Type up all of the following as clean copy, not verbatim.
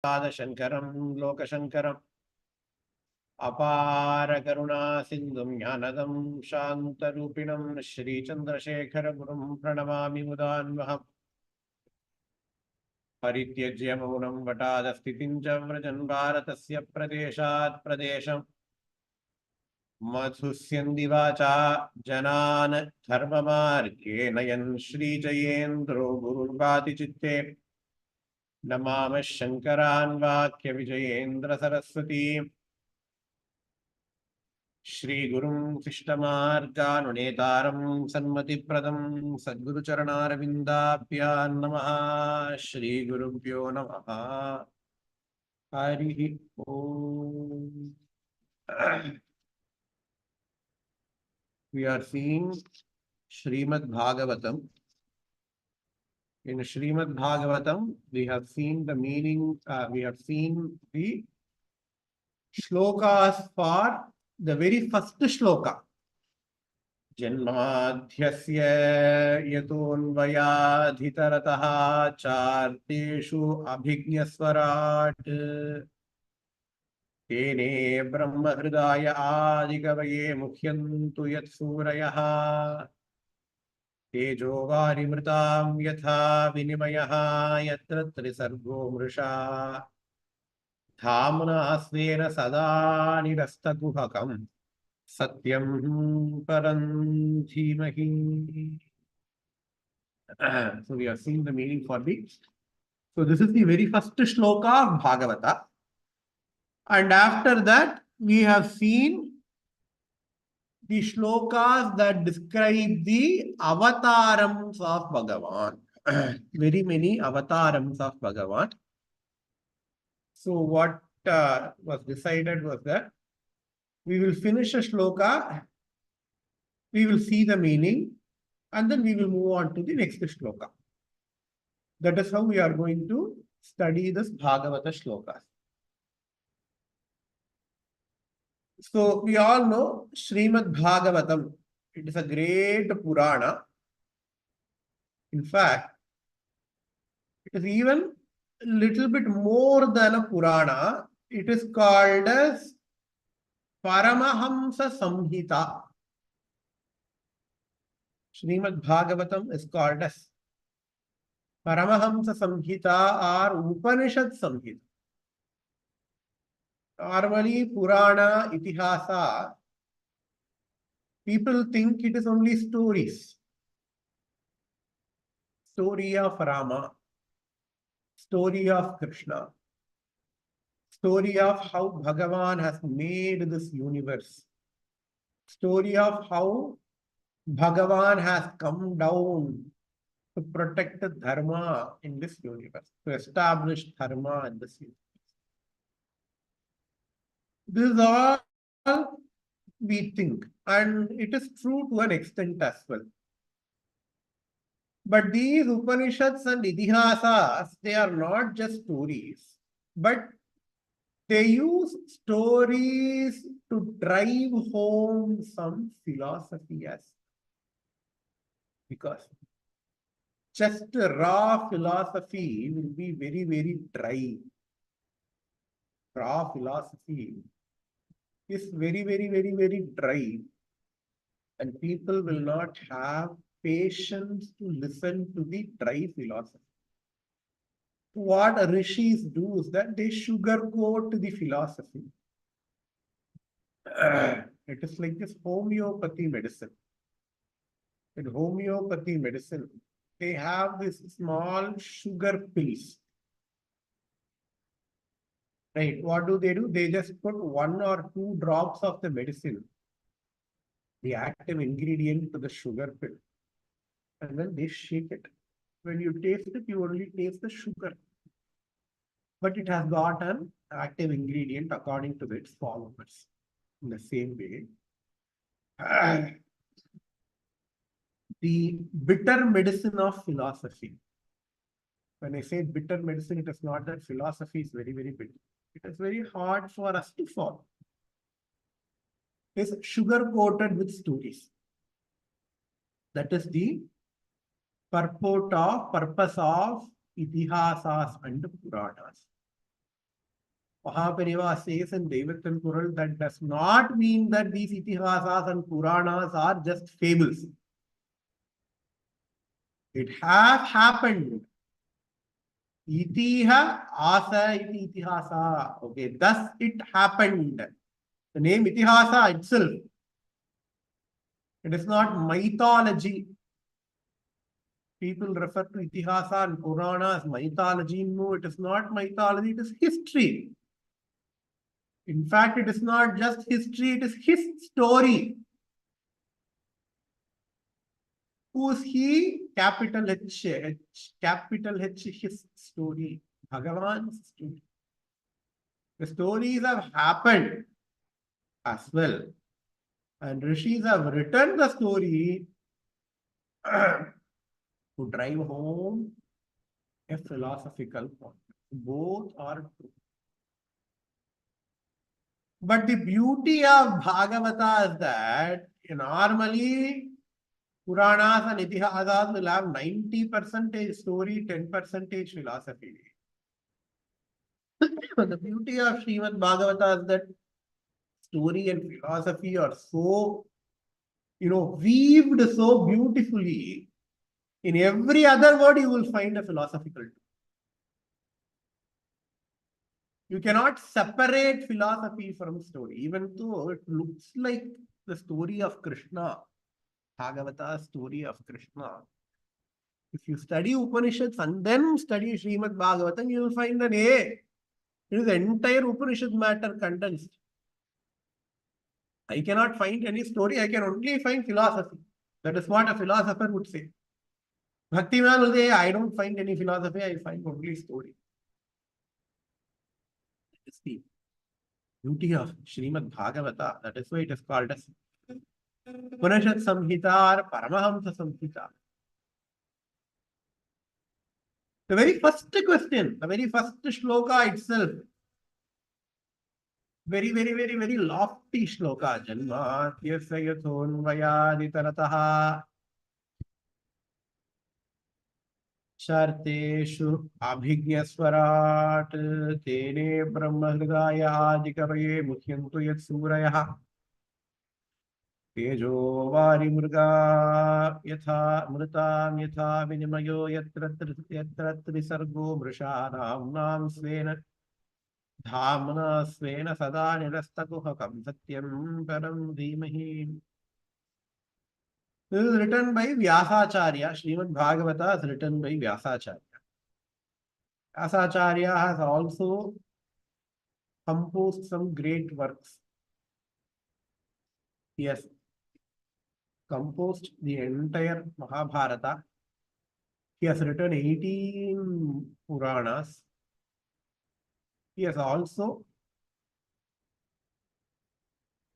Shankaram Lokashankaram Apara Karuna Sindhum Jnanadam Shantarupinam Shri Chandrasekhara Gurum Pranamami Mudanvaham Parityajya Maunam Vatadasthitim Cha Vrajan Bharatasya Pradeshat Pradesham Madhusyandhivacha Janan Dharmamarge Nayan Shri Jayendro Gurubhati Chitte Namama Shankaran Vakya Vijayendra Saraswati Shri Gurum Krishnamarganunedaram Sanmatipradam Sadguru Charanarvindabhyan Namaha Shri Gurubhyo Namaha Harihi Om. We are seeing SrimadBhagavatam. In SrimadBhagavatam, we have seen the meaning, we have seen the shlokas for the very first shloka. Janmadhyasya yatonvayadhitarataha charteshu abhignaswarat tene brahmahridaya adikavaye mukhyantu yatsurayah tejo varimritam yatha vinimayah yatra trisargo mrisha dhamna asvena sada nirastaguhakam Satyam Parantimahi. So we are seeing the meaning for the. So this is the very first shloka of Bhagavata. And after that, we have seen the shlokas that describe the avatarams of Bhagavan. Very many avatarams of Bhagavan. So what was decided was that we will finish a shloka, we will see the meaning, and then we will move on to the next shloka. That is how we are going to study this Bhagavata shlokas. So we all know SrimadBhagavatam. It is a great Purana. In fact, it is even a little bit more than a Purana. It is called as Paramahamsa Samhita. SrimadBhagavatam is called as Paramahamsa Samhita or Upanishad Samhita. Normally, Purana, Itihasa, people think it is only stories. Story of Rama, story of Krishna, story of how Bhagavan has made this universe, story of how Bhagavan has come down to protect the dharma in this universe, to establish dharma in this universe. This is all we think, and it is true to an extent as well. But these Upanishads and Idihasas, they are not just stories, but they use stories to drive home some philosophy as because just raw philosophy will be very, very dry. Raw philosophy is very, very, very, very dry, and people will not have patience to listen to the dry philosophy. What rishis do is that they sugarcoat the philosophy. It is like this homeopathy medicine. In homeopathy medicine, they have this small sugar pills. Right? What do? They just put 1 or 2 drops of the medicine, the active ingredient, to the sugar pill. And then they shake it. When you taste it, you only taste the sugar. But it has got an active ingredient according to its followers. In the same way, the bitter medicine of philosophy. When I say bitter medicine, it is not that philosophy is very, very bitter. It is very hard for us to follow. It is sugar-coated with stories. That is the purpose of Itihasas and Puranas. Mahaperiyava says in Devathan Kural that does not mean that these itihasas and Puranas are just fables. It has happened. Itiha asa iti itihasa. Okay, thus it happened. The name itihasa itself, it is not mythology. People refer to itihasa and Purana as mythology. No, it is not mythology, it is history. In fact, it is not just history, it is his story. Who's he? Capital H, capital H, his story. Bhagavan's story. The stories have happened as well. And rishis have written the story to drive home a philosophical point. Both are true. But the beauty of Bhagavata is that normally Puranas and Itihasas will have 90% story, 10% philosophy. The beauty of SrimadBhagavata is that story and philosophy are so, weaved so beautifully. In every other word, you will find a philosophical truth. You cannot separate philosophy from story, even though it looks like the story of Krishna, Bhagavata story of Krishna. If you study Upanishads and then study Srimad Bhagavatam, you will find that, hey, it is the entire Upanishad matter condensed. I cannot find any story, I can only find philosophy. That is what a philosopher would say. Bhaktiman will say, I don't find any philosophy, I find only story. It's the beauty of Srimad Bhagavata. That is why it is called as Upanishad Samhita or Paramahamsa Samhita. The very first question, the very first shloka itself, very, very, very, very lofty shloka. Janmatyasya yathonvayaditarataha Sharteshu abhigyaswarat tene brahmahridaya adikavaye mukhyantu yat surayah tejo vari murga yatha mrutam yatha vinimayo yatra trisargo mrishanam nam svena dhamna svena sada nirastakuhakam satyam param dhimahi. This is written by Vyasacharya. Srimad Bhagavata is written by Vyasacharya. Vyasacharya has also composed some great works. He has composed the entire Mahabharata. He has written 18 Puranas. He has also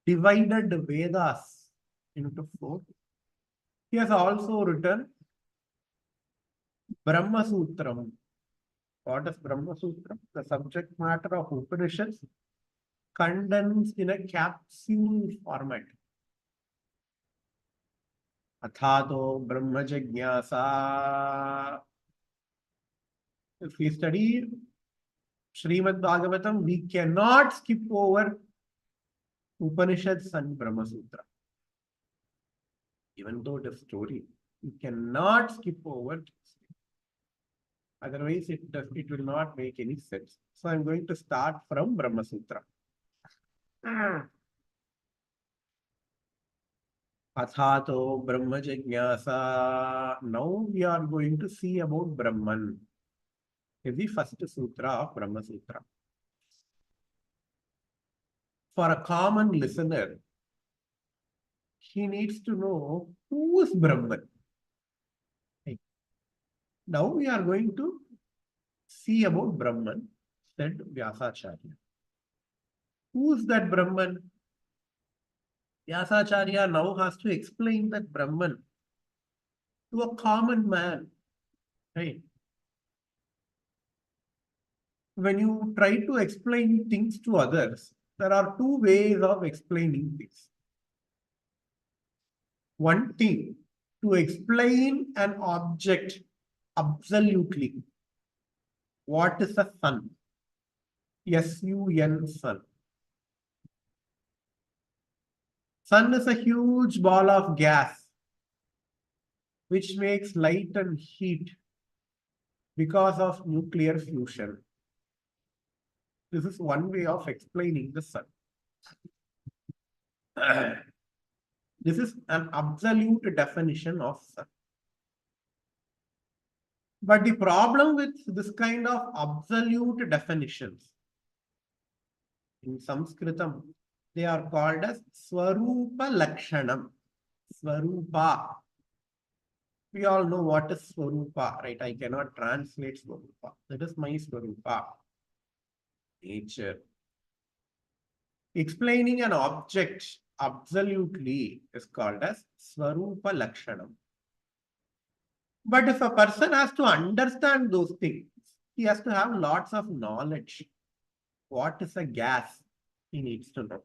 divided the Vedas into 4. He has also written Brahma Sutram. What is Brahma Sutram? The subject matter of Upanishads condensed in a capsule format. Athato Brahma Jignasa. If we study Srimad Bhagavatam, we cannot skip over Upanishads and Brahma Sutra. Even though it is story, you cannot skip over it. Otherwise, it will not make any sense. So I'm going to start from Brahma Sutra. Athato Brahma Jignasa. Now we are going to see about Brahman. This is the first sutra of Brahma Sutra. For a common listener, he needs to know who is Brahman. Now we are going to see about Brahman, said Vyasacharya. Who is that Brahman? Vyasacharya now has to explain that Brahman to a common man. Right? When you try to explain things to others, there are 2 ways of explaining things. One thing, to explain an object absolutely. What is the sun? S-U-N, sun. Sun is a huge ball of gas which makes light and heat because of nuclear fusion. This is one way of explaining the sun. This is an absolute definition of sun. But the problem with this kind of absolute definitions, in Sanskritam, they are called as Swarupa Lakshanam. Swarupa. We all know what is Swarupa, right? I cannot translate Swarupa. That is my Swarupa. Nature. Explaining an object absolutely is called as Swarupa Lakshanam. But if a person has to understand those things, he has to have lots of knowledge. What is a gas? He needs to know.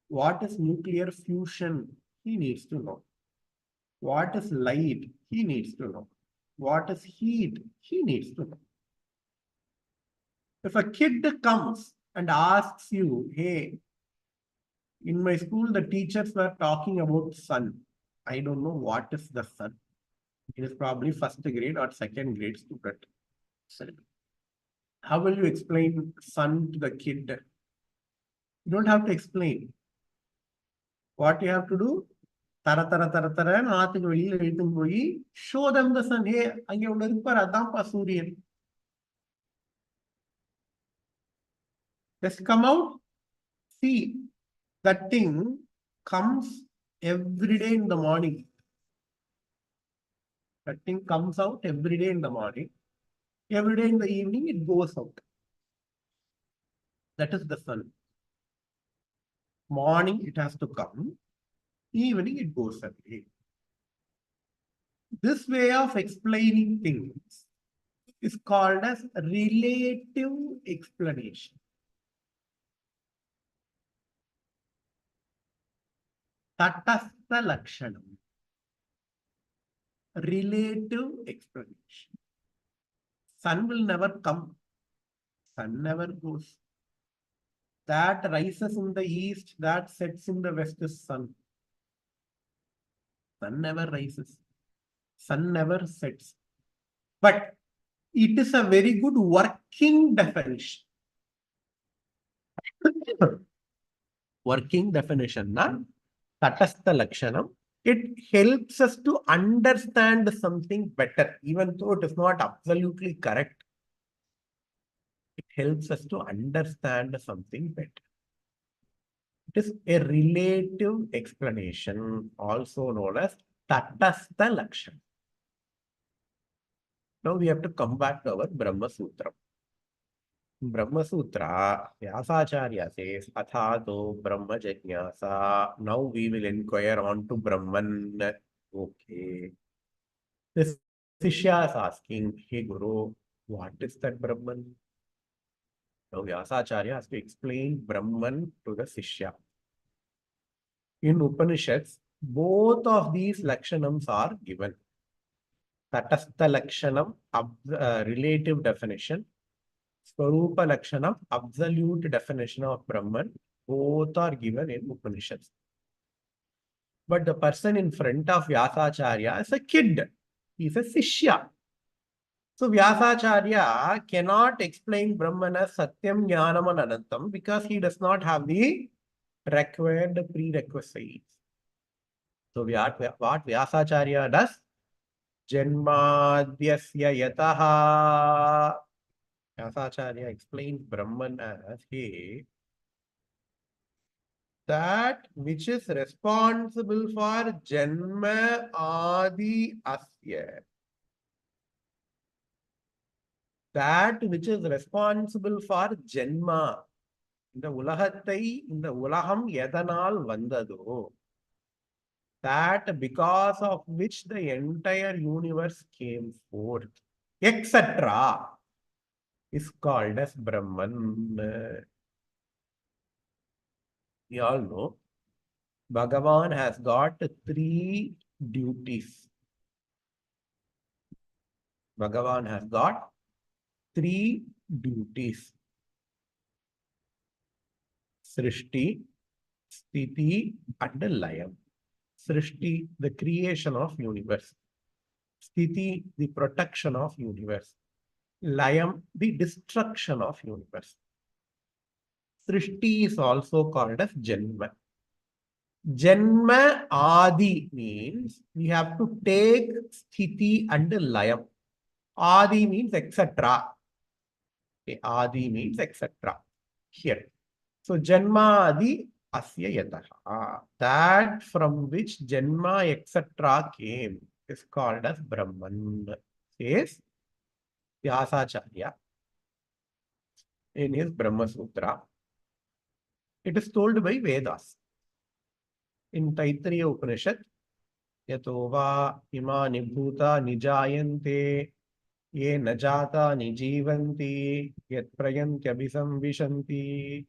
What is nuclear fusion? He needs to know. What is light? He needs to know. What is heat? He needs to know. If a kid comes and asks you, hey, in my school, the teachers were talking about sun. I don't know what is the sun. It is probably first grade or second grade student. How will you explain sun to the kid? You don't have to explain. What you have to do? Tara tara tara tara ஆத்துக்கு வெளியில இழுத்துன்னு போய் show them the sun. Hey, அங்க ஒண்ணு இருப்பாரு அதான்ப்பா சூரியன். Just come out, see. That thing comes every day in the morning. That thing comes out every day in the morning. Every day in the evening, it goes out. That is the sun. Morning, it has to come. Evening, it goes away. This way of explaining things is called as relative explanation. Tatastha Lakshanam. Relative explanation. Sun will never come. Sun never goes. That rises in the east, that sets in the west is sun. Sun never rises. Sun never sets. But it is a very good working definition. Working definition, na? Tatastha Lakshanam. It helps us to understand something better, even though it is not absolutely correct. It helps us to understand something better. It is a relative explanation, also known as Tatastha Lakshanam. Now we have to come back to our Brahma Sutra. Brahma Sutra, Vyasacharya says, Athato Brahma Jignasa. Now we will inquire on to Brahman. Okay. This Shishya is asking, hey Guru, what is that Brahman? Now Vyasacharya has to explain Brahman to the Shishya. In Upanishads, both of these Lakshanams are given. Tatastha Lakshanam, relative definition. Swarupa Lakshanam, absolute definition of Brahman. Both are given in Upanishads. But the person in front of Vyasacharya is a kid. He is a Sishya. So Vyasacharya cannot explain Brahman as Satyam, Jnanam and Anantam because he does not have the required prerequisites. So what Vyasacharya does? Janmadhyasya yataha. Vyasacharya explains Brahman as hey, that which is responsible for Janma Adi Asya. That which is responsible for Janma. இந்த உலகம் எதனால் வந்ததோ, that because of which the entire universe came forth, etc., is called as Brahman. We all know Bhagavan has got 3 duties. Bhagavan has got 3 duties. Srishti, Sthiti, and Layam. Srishti, the creation of universe. Sthiti, the protection of universe. Layam, the destruction of universe. Srishti is also called as Janma. Janma Adi means we have to take Sthiti and Layam. Adi means etc. Okay, Adi means etc. Here. So Janma Adi Asya Yataha. That from which Janma etc. came is called as Brahman. Says Vyasacharya in his Brahma Sutra. It is told by Vedas. In Taittiriya Upanishad, Yato va imani bhuta nijayante ye najata nijivanti yat prayantyabhisamvishanti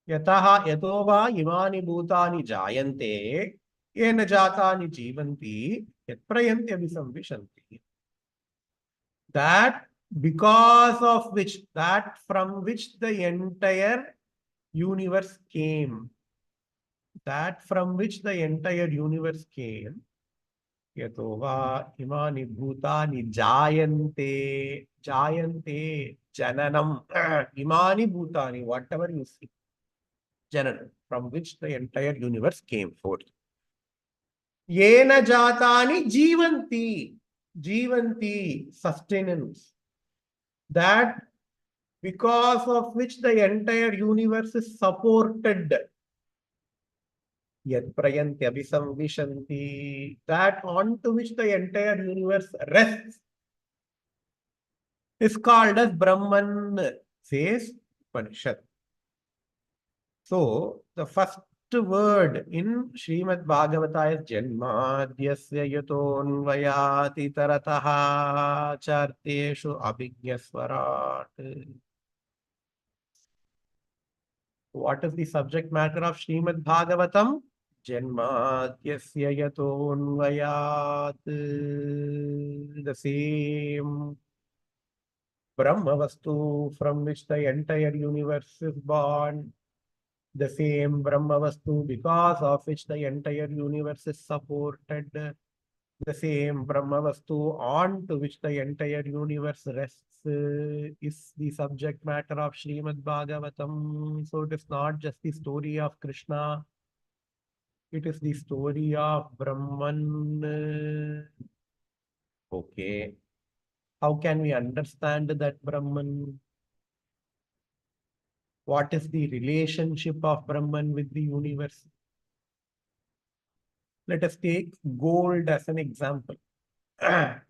yataha yato va imani bhutani jayante ye najata nijivanti yat prayantyabhisamvishanti. That because of which, that from which the entire universe came, that from which the entire universe came, yato va imani bhutani jayante, jayante, jananam, imani bhutani, whatever you see, jananam, from which the entire universe came forth. Yena jatani jivanti, jivanti, sustenance. That because of which the entire universe is supported. Yat prayanti abhisamvishanti, that onto which the entire universe rests is called as Brahman, says Upanishad. So, the first word in SrimadBhagavata is Janmadhyasya yatonvayati tarataha charteshu abhigyasvarat. What is the subject matter of SrimadBhagavatam? Janmadhyasya yatonvayat. The same Brahmavastu from which the entire universe is born. The same Brahmavastu because of which the entire universe is supported. The same Brahmavastu on to which the entire universe rests is the subject matter of SrimadBhagavatam. So it is not just the story of Krishna. It is the story of Brahman. Okay. How can we understand that Brahman? What is the relationship of Brahman with the universe? Let us take gold as an example. Now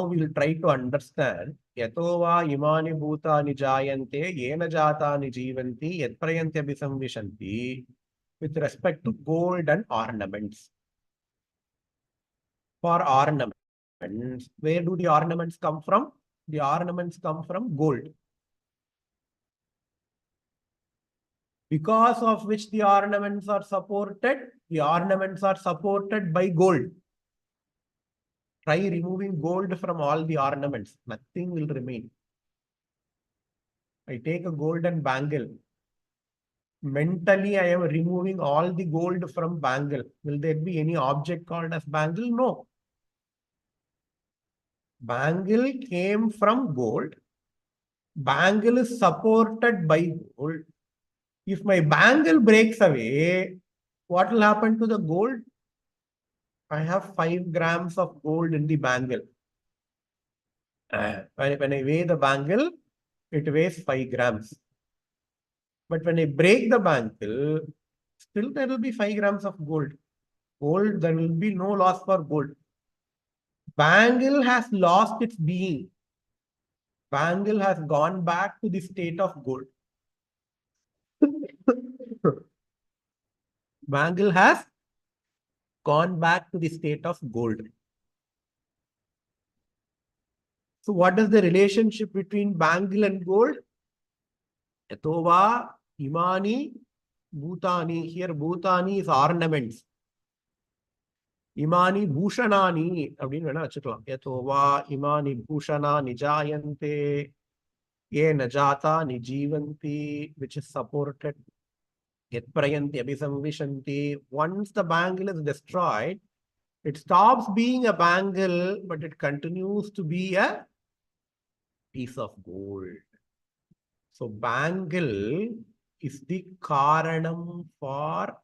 we will try to understand yato va imani bhutani jayante yena jatani jivanti yat prayanti abhisamvishanti with respect to gold and ornaments. For ornaments, where do the ornaments come from? The ornaments come from gold. Because of which the ornaments are supported by gold. Try removing gold from all the ornaments. Nothing will remain. I take a golden bangle. Mentally, I am removing all the gold from bangle. Will there be any object called as bangle? No. Bangle came from gold. Bangle is supported by gold. If my bangle breaks away, what will happen to the gold? I have 5 grams of gold in the bangle. When I weigh the bangle, it weighs 5 grams. But when I break the bangle, still there will be 5 grams of gold. Gold, there will be no loss for gold. Bangle has lost its being. Bangle has gone back to the state of gold. Bangle has gone back to the state of gold. So what is the relationship between bangle and gold? Yatova imani bhutani. Here bhutani is ornaments. Imani bhushanani. Yato va imani bhushana nijayante. Ye najata nijivanti, which is supported. Yet prayanti abhisamvishanti. Once the bangle is destroyed, it stops being a bangle, but it continues to be a piece of gold. So bangle is the karanam for,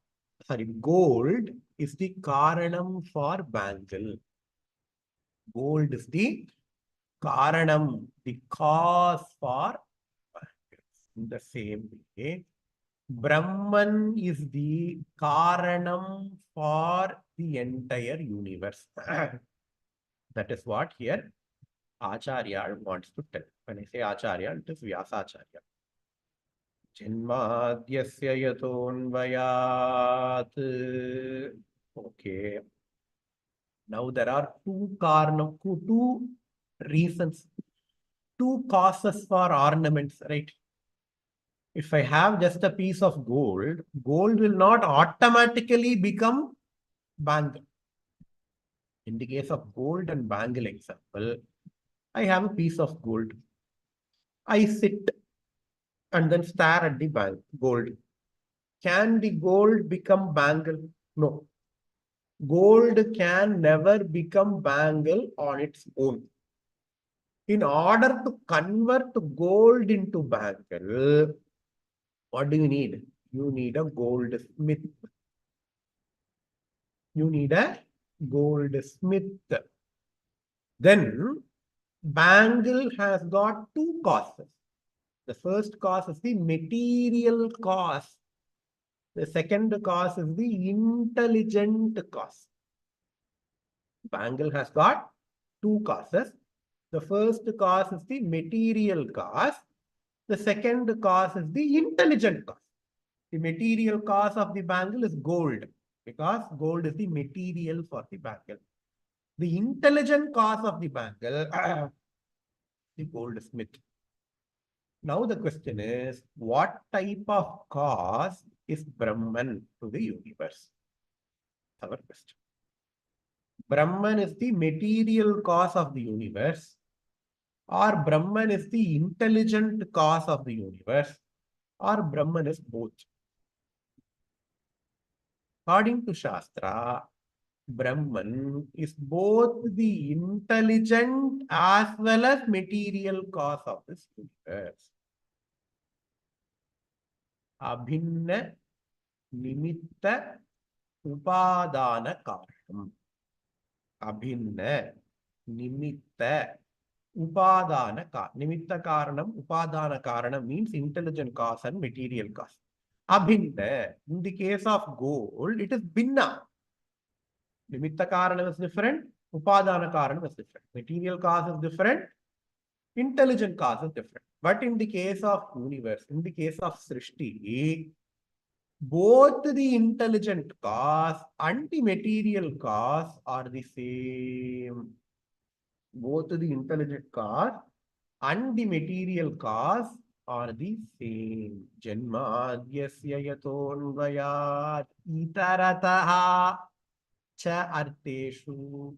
gold is the karanam for bangle. Gold is the karanam, the cause for bangles. In the same way, Brahman is the karanam for the entire universe. That is what here Acharya wants to tell. When I say Acharya, it is Vyasacharya. Janmadhyasya yatonvayat. Okay. Now there are two reasons, two causes for ornaments, right? If I have just a piece of gold, gold will not automatically become bangle. In the case of gold and bangle example, I have a piece of gold. I sit and then stare at the gold. Can the gold become bangle? No. Gold can never become bangle on its own. In order to convert gold into bangle, what do you need? You need a goldsmith. You need a goldsmith. Then, bangle has got two causes. The first cause is the material cause. The second cause is the intelligent cause. Bangle has got two causes. The first cause is the material cause. The second cause is the intelligent cause. The material cause of the bangle is gold, because gold is the material for the bangle. The intelligent cause of the bangle, the goldsmith. Now the question is, what type of cause is Brahman to the universe? Our question. Brahman is the material cause of the universe, or Brahman is the intelligent cause of the universe, or Brahman is both. According to Shastra, Brahman is both the intelligent as well as material cause of this universe. Abhinna nimitta upadana karanam. Abhinna nimitta upadana karanam. Nimitta karanam, upadana karanam means intelligent cause and material cause. Abhinna, in the case of gold, it is binna. Nimitta karanam is different, upadana karanam is different. Material cause is different, intelligent cause is different. But in the case of universe, in the case of Srishti, both the intelligent cause and the material cause are the same. Both the intelligent cause and the material cause are the same. Janmadhyasya yatonvayat itarataha cha arteshu.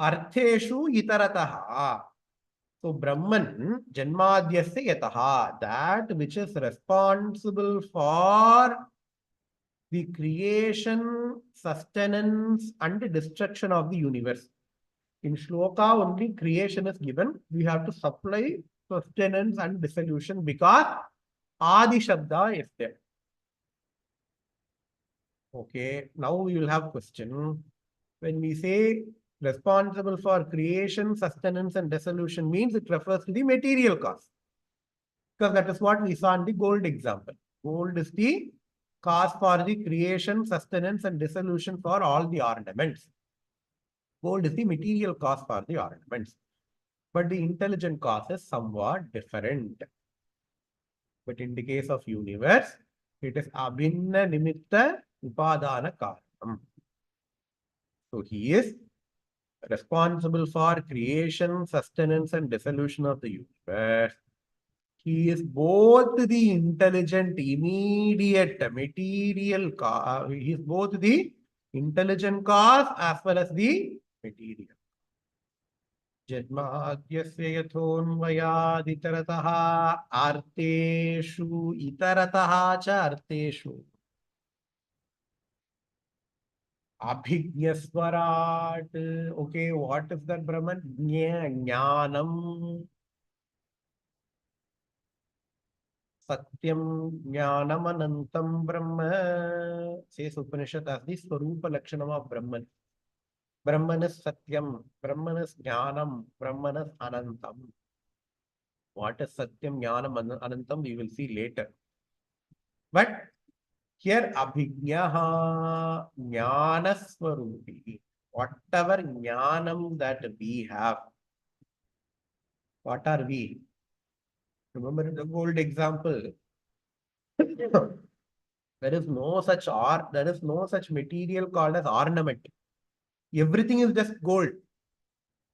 Artheshu itarataha. So Brahman, Janmadhyasya yataha, that which is responsible for the creation, sustenance, and destruction of the universe. In Shloka, only creation is given. We have to supply sustenance and dissolution because Adi Shabda is there. Okay, now we will have question. When we say responsible for creation, sustenance, and dissolution means it refers to the material cause. Because that is what we saw in the gold example. Gold is the cause for the creation, sustenance, and dissolution for all the ornaments. Gold is the material cause for the ornaments. But the intelligent cause is somewhat different. But in the case of universe, it is abhinna nimitta upadana karanam. So he is responsible for creation, sustenance, and dissolution of the universe. He is both the intelligent, immediate, material cause. He is both the intelligent cause as well as the material. जन्माद्यस्य यथोन्वयादितरतः आर्तेषु इतरतः च अर्थेषु Abhigyaswarat. Okay, what is that Brahman? Jnanam. Satyam Jnanam Anantam Brahma. Says Upanishad as the Swarupa Lakshanam of Brahman. Brahman is Satyam. Brahman is Jnanam. Brahman is Anantam. What is Satyam Jnanam Anantam? We will see later. But here Abhigyaha Jnanaswarupi. Whatever Jnanam that we have, what are we? Remember the gold example. There is no such there is no such material called as ornament. Everything is just gold.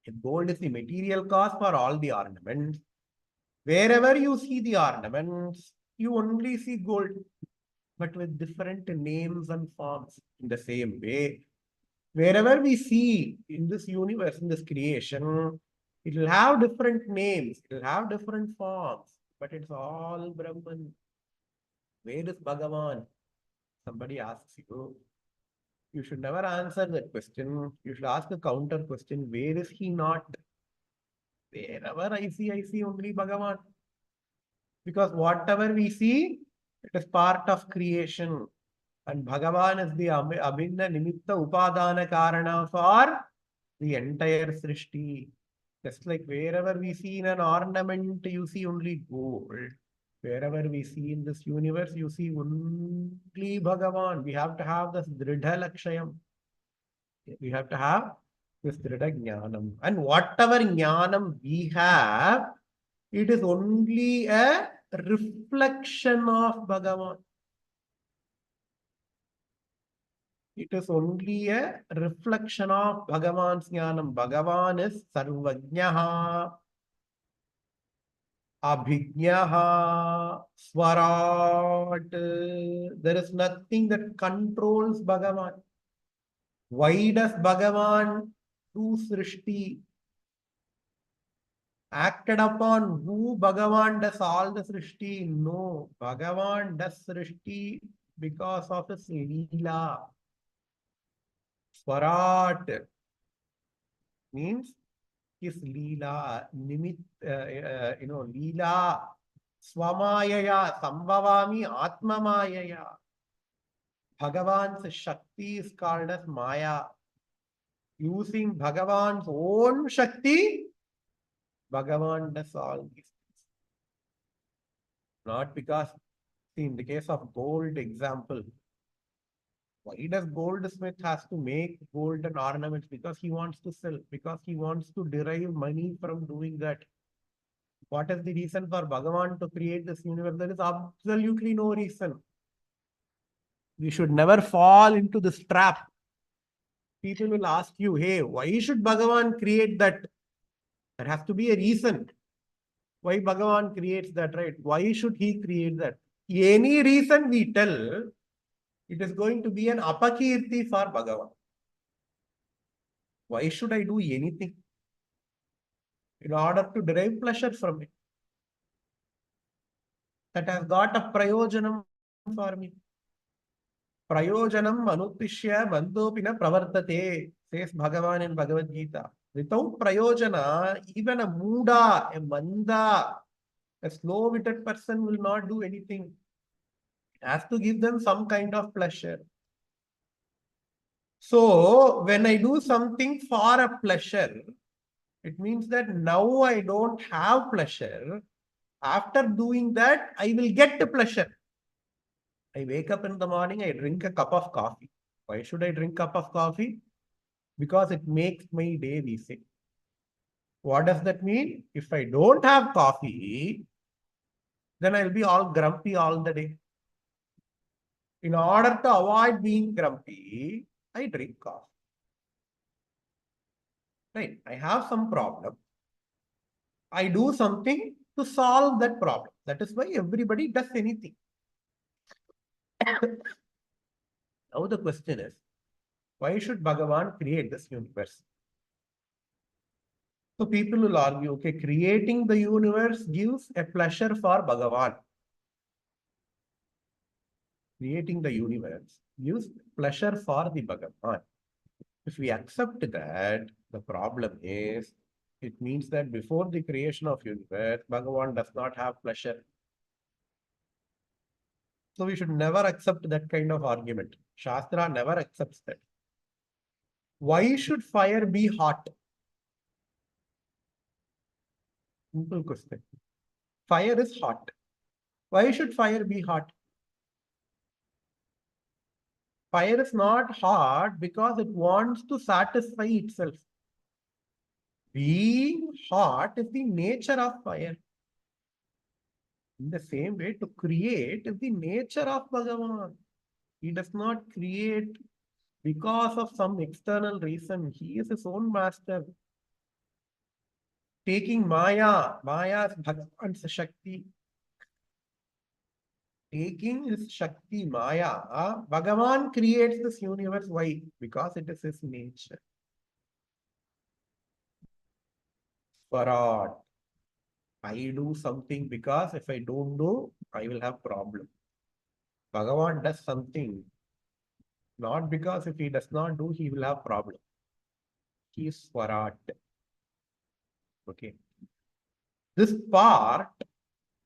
If gold is the material cost for all the ornaments, wherever you see the ornaments, you only see gold, but with different names and forms. In the same way, wherever we see in this universe, in this creation, it will have different names, it will have different forms, but it's all Brahman. Where is Bhagavan? Somebody asks you, you should never answer that question. You should ask a counter question. Where is he not? Wherever I see only Bhagavan. Because whatever we see, it is part of creation. And Bhagavan is the Abhinna Nimitta Upadana Karana for the entire Srishti. Just like wherever we see in an ornament, you see only gold. Wherever we see in this universe, you see only Bhagavan. We have to have this Dridha Lakshayam. We have to have this Dridha Jnanam. And whatever Jnanam we have, it is only a reflection of Bhagavan. It is only a reflection of Bhagavan's Jnanam. Bhagavan is Sarvajnaha, Abhijnaha, Swarat. There is nothing that controls Bhagavan. Why does Bhagavan do Srishti? Acted upon who Bhagavan does all the Srishti? No. Bhagavan does Srishti because of his Leela. Swarat means his Leela, Leela, Swamayaya, Sambhavami, Atmamayaya. Bhagavan's Shakti is called as Maya. Using Bhagavan's own Shakti, Bhagavan does all these things. Not because, see, in the case of gold example, why does goldsmith has to make golden ornaments? Because he wants to sell, because he wants to derive money from doing that. What is the reason for Bhagavan to create this universe? There is absolutely no reason. We should never fall into this trap. People will ask you, hey, why should Bhagavan create that? There has to be a reason. Why Bhagavan creates that, right? Why should he create that? Any reason we tell, it is going to be an apakirti for Bhagavan. Why should I do anything in order to derive pleasure from it? That has got a prayojanam for me. Prayojanam manutishya bandhopina pravartate, says Bhagavan in Bhagavad Gita. Without prayojana, even a muda, a manda, a slow-witted person will not do anything. It has to give them some kind of pleasure. So, when I do something for a pleasure, it means that now I don't have pleasure. After doing that, I will get the pleasure. I wake up in the morning, I drink a cup of coffee. Why should I drink a cup of coffee? Because it makes my day, we say. What does that mean? If I don't have coffee, then I'll be all grumpy all the day. In order to avoid being grumpy, I drink coffee. Right? I have some problem. I do something to solve that problem. That is why everybody does anything. Now the question is, why should Bhagavan create this universe? So people will argue, okay, creating the universe gives a pleasure for Bhagavan. Creating the universe gives pleasure for the Bhagavan. If we accept that, the problem is, it means that before the creation of universe, Bhagavan does not have pleasure. So we should never accept that kind of argument. Shastra never accepts that. Why should fire be hot? Simple question. Fire is hot. Why should fire be hot? Fire is not hot because it wants to satisfy itself. Being hot is the nature of fire. In the same way, to create is the nature of Bhagavan. He does not create because of some external reason. He is his own master. Taking Maya is Bhagavan's Shakti. Taking his Shakti, Maya, Bhagavan creates this universe. Why? Because it is his nature. Farad. I do something because if I don't do, I will have problem. Bhagavan does something not because if he does not do, he will have problem. He is Swarat. Okay. This part,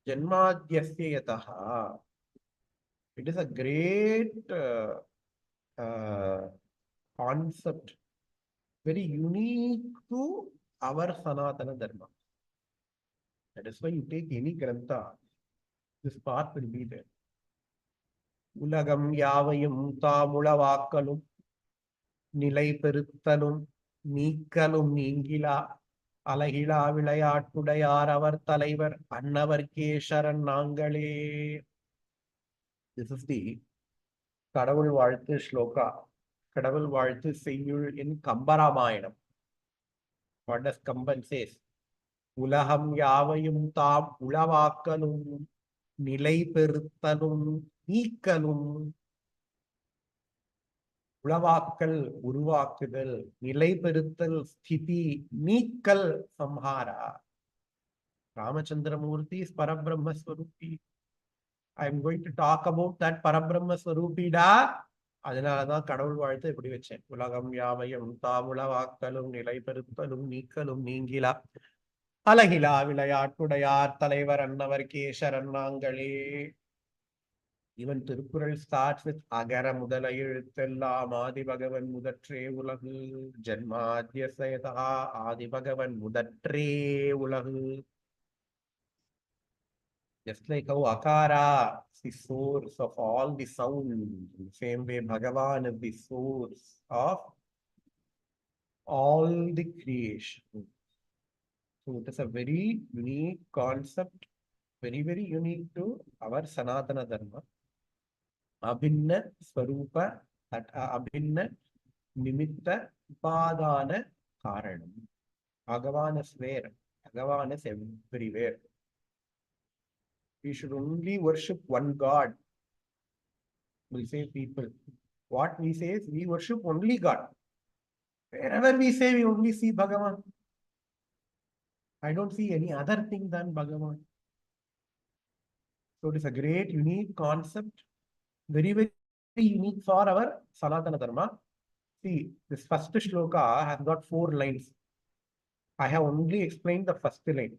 Janmadhyasya Yataha, it is a great concept, very unique to our Sanatana Dharma. That is why you take any Grantha, this part will be there. Ulagam Yavayum Tamulavakalum நிலை பெறுத்தலும் நீக்கலும் நீங்கிலா அலகிலா விளையாட்டுடையார் அவர் தலைவர் அன்னவர்க்கே சரண் நாங்களே. This is the கடவுள் வாழ்த்து ஸ்லோகா, கடவுள் வாழ்த்து செய்யுள் in Kambaramayanam. What does Kamban says? உலகம் யாவையும் தாம் உளவாக்கலும் நிலை பெறுத்தலும் நீக்கலும். உளவாக்கல் உருவாக்குதல், நிலை பெறுத்தல் ஸ்திதி, நீக்கல் சம்ஹாரா. Ramachandramurti is Parabrahma Swarupi. I am going to talk about that Parabrahma Swarupi da. அதனாலதான் கடவுள் வாழ்த்து இப்படி வச்சேன். உலகம் யாவையும் தாம் உளவாக்கலும் நிலை பெறுத்தலும் நீக்கலும் நீங்கிலா அலகிலா விளையாட்டுடையார் தலைவர் அன்னவர்க்கே சரண் நாங்களே. Even Tiruppural starts with Agara Mudala Ezhuthellam Adi Bhagavan Mudatre Ulagu Janmadhyasayataha Adi Bhagavan Mudatre Ulagu. Just like how Akara is the source of all the sound, in the same way Bhagavan is the source of all the creation. So it is a very unique concept, very, very unique to our Sanatana Dharma. Abhinna Swarupa at Abhinna Nimitta Upadana Karanam. Bhagavan is where? Bhagavan is everywhere. We should only worship one God. We say people. What we say is we worship only God. Wherever we say we only see Bhagavan. I don't see any other thing than Bhagavan. So it is a great, unique concept. Very, very unique for our Sanatana Dharma. See, this first shloka has got 4 lines. I have only explained the first line.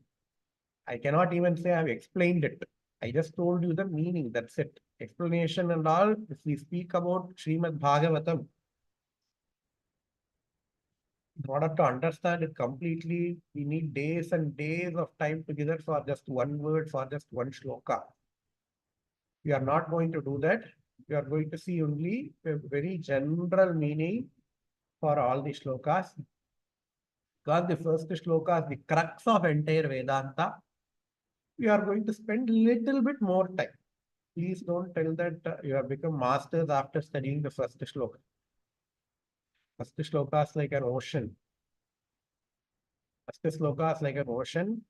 I cannot even say I have explained it. I just told you the meaning, that's it. Explanation and all, if we speak about SrimadBhagavatam, in order to understand it completely, we need days and days of time together for just one word, for just one shloka. We are not going to do that. We are going to see only a very general meaning for all the shlokas. Because the first shloka is the crux of entire Vedanta. We are going to spend a little bit more time. Please don't tell that you have become masters after studying the first shloka. First shloka is like an ocean. First shloka is like an ocean.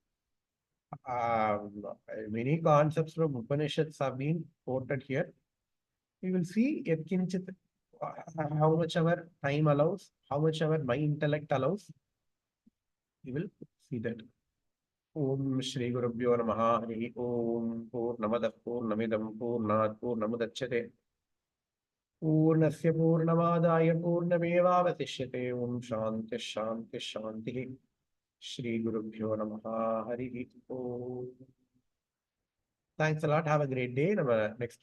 Many concepts from Upanishads have been quoted here. We will see how much our time allows, how much our my intellect allows. You will see that. Om Shri Gurubhyo Namaha. Hari Om Purnamadaः Purnamidam Purnat Purnamudachyate. Purnasya Purnamadaya Purnamevavatishyate. Om Shanti Shanti Shanti. Shri Gurubhyo Namaha. Hari Om. Thanks a lot. Have a great day. Next